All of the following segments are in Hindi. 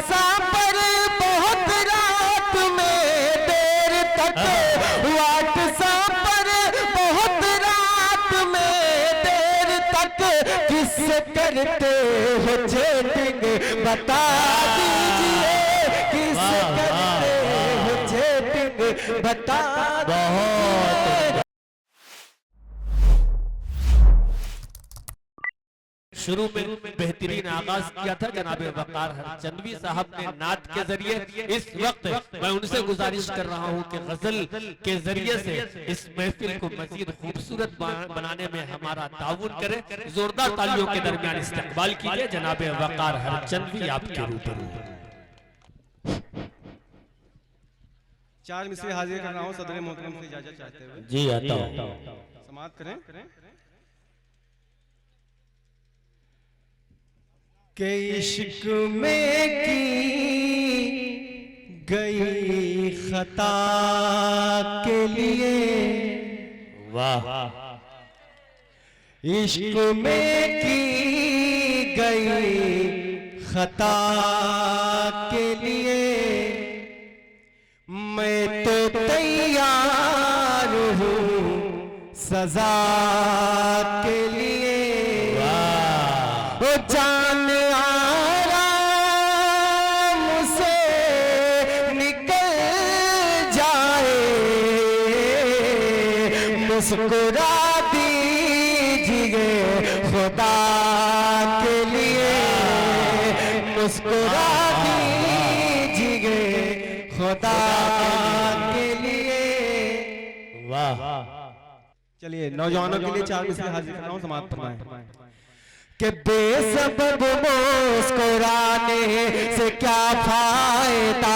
सा पर बहुत रात में देर तक, वाट सा पर बहुत रात में देर तक किससे करते हो चैटिंग बता दीजिए, किससे करते हो चैटिंग बता दीजिए। शुरू में बेहतरीन आगाज किया था जनाबे वकार हरचंदवी साहब ने नात के जरिए। इस वक्त मैं उनसे गुजारिश कर रहा हूं कि गजल के जरिए से इस महफिल को मजीद खूबसूरत बनाने में हमारा ताउन करें। जोरदार तालियों के दरमियान इस्तकबाल कीजिए जनाबे वकार हरचंदवी आपके रूबरू। चार मिसरे हाजिर कर रहा हूं सदर मोहतरम से इजाजत चाहते हुए। जी आता हूं। समाअत करें। के इश्क में की गई खता के लिए, वाह, इश्क में की गई खता के लिए मैं तो तैयार हूँ सजा के लिए। वो जान आराम से निकल जाए, मुस्कुरा दीजिए खुदा के लिए, मुस्कुरा दीजिए खुदा के लिए। वाह। चलिए नौजवानों के लिए चार मिसरे हाजिर कर रहा हूं, समाप्त फरमाएं। कि बेसबब मुस्कुराने से क्या फायदा,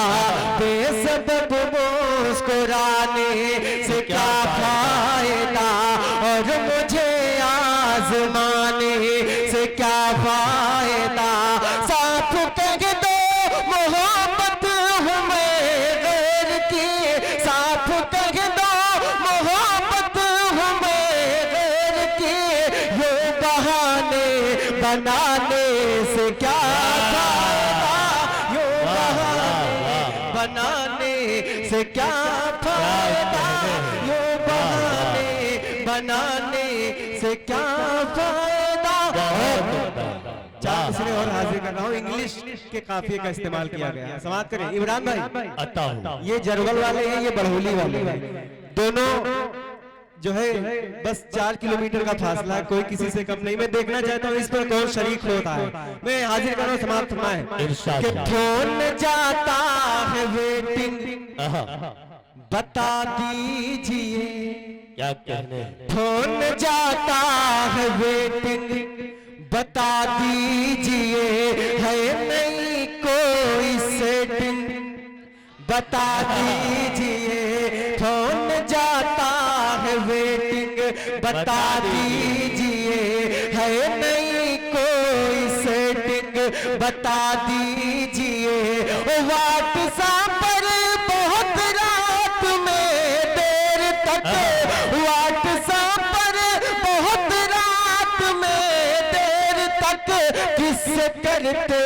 बेसबब मुस्कुराने से क्या फायदा, और मुझे आजमाने से क्या फायदा। साथ कह दो मोहब्बत हमें गैर की, साथ कह दो मोहब्बत हमें गैर की। ये बहाने बनाने से क्या फायदा, यो बहाने बनाने से क्या फायदा, यो बहाने बनाने से क्या फायदा। चार मिसरे और हाजिर कर रहा हूँ, इंग्लिश के काफिये का इस्तेमाल किया गया है। समाअत करें। इमरान भाई आता हूं। ये जरवल वाले हैं, ये बड़होली वाले हैं, दोनों जो है बस 4 किलोमीटर का फासला है, कोई किसी से कम नहीं। मैं देखना चाहता हूँ इस पर कौन शरीक होता है। मैं हाजिर कर रहा हूँ, समाप्त फरमाएं। कि फोन जाता है वेटिंग बता दीजिए, क्या कहने। फोन जाता है वेटिंग बता दीजिए, है नहीं कोई सेटिंग बता दीजिए। फोन जाता है वेटिंग बता दीजिए, है नहीं कोई सेटिंग बता दीजिए। व्हाट्सएप पर बहुत रात में देर तक, व्हाट्सएप पर बहुत रात में देर तक किससे करते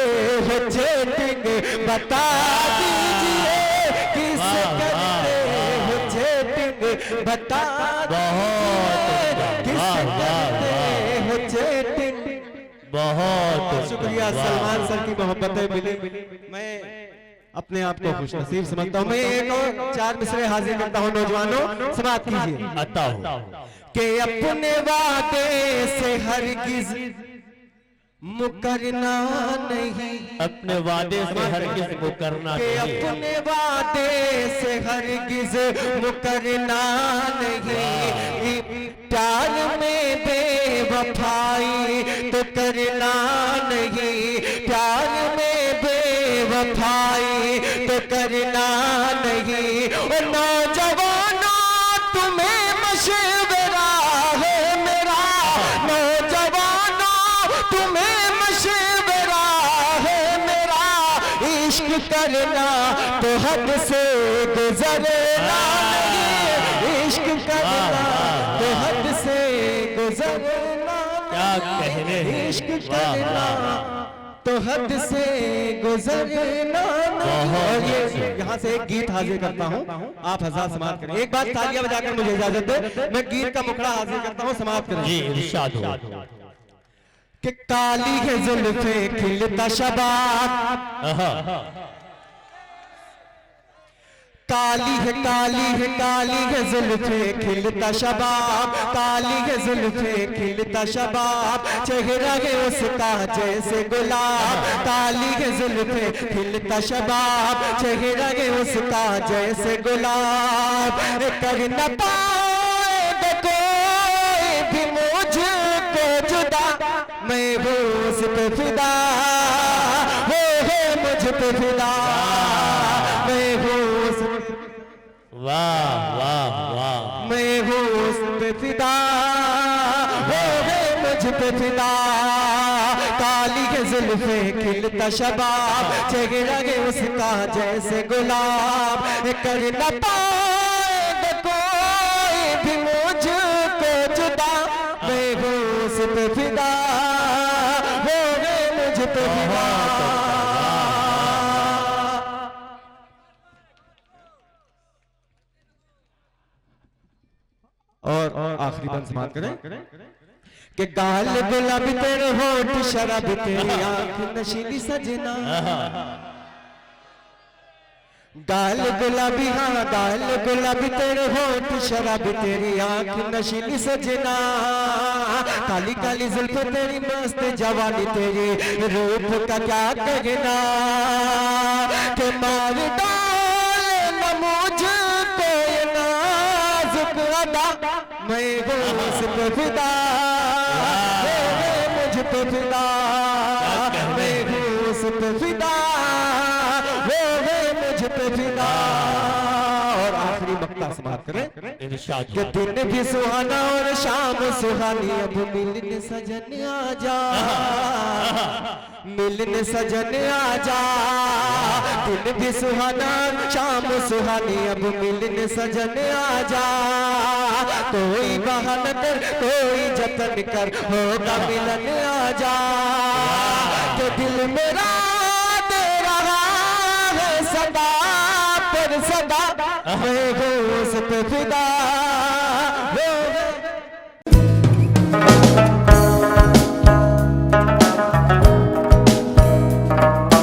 हो चैटिंग बता दीजिए, किससे करते हो चैटिंग बता दीजिए, किससे करते हो चैटिंग। बहुत शुक्रिया, सलमान सर की मोहब्बतें मिली, मैं अपने आप को खुश नसीब समझता हूँ। मैं एक और चार मिसरे हाजिर करता हूँ, नौजवानों समाअत कीजिए। आता हूं। कि अपने वादे से हरगिज मुकरना नहीं, अपने वादे से हरगिज मुकरना कि नहीं। अपने वादे से हरगिज मुकरना नहीं। प्यार में बेवफाई तो करना नहीं, प्यार में बेवफाई तो करना नहीं। ओ नौजवानों तुम्हें मशवरा है मेरा, नौजवानों तुम्हें मशवरा है मेरा। इश्क करना तो हद से गुजरना नहीं, इश्क करना तो हद से गुजरना। क्या कहने हैं। इश्क करना तो हद से गुजरना नहीं। और ये यहाँ से एक गीत हाजिर करता हूँ, आप हज़ार समाप्त करें। एक बार तालियां बजाकर मुझे इजाजत दे, मैं गीत का मुखड़ा हाजिर करता हूँ, समाप्त करें। जी इरशाद हो। कि काली है जुल्फे खिलता शबाब, काली है काली है काली है जुल्फे खिलता शबाब, काली है जुल्फे खिलता शबाब, चेहरा है उसका जैसे गुलाब, काली है जुल्फे खिलता शबाब, चेहरा है उसका जैसे गुलाब, कर न पाएगा कोई भी मुझको जुदा, मैं वो उस पे फिदा, वो है मुझ पे फिदा, मैं वो वाह वाह वाह, मैं हूँ उस पे फिदा, वो है मुझ पे फिदा, काली है जुल्फे खिलता शबाब, चेहरा है उसका जैसे गुलाब, कर न पाएगा कोई भी मुझको जुदा, मैं हूँ उस पे फिदा, वो है मुझ पे फिदा। और आखिरी बंद समाप्त करें कि गाल गुलाबी तेरे होठ शराब तेरी आंख नशीली सजना, गाल गुलाबी हाँ गाल गुलाबी तेरे होठ शराब तेरी आंख नशीली सजना, काली काली जुल्फ तेरी मस्त जवानी तेरी रूप का क्या कहना, के मार डाले न मुझको ये नाजुक अदा, मैं वो उस पे फिदा, वो मुझ पे फिदा, मैं वो उस पे फिदा, वो मुझ पे फिदा। और आखिरी मक्ता समाप्त करें इरशाद कि दिन भी सुहाना और शाम सुहानी, अब मिलने सजन आजा, मिलने सजन आजा, दिन भी सुहाना शाम सुहानी, अब मिलने सजन आजा, कोई बहाना कर कोई जतन कर होगा मिलन आजा, कि दिल मेरा दे रहा है सदा पर सदा, मैं हूँ उस पे फिदा,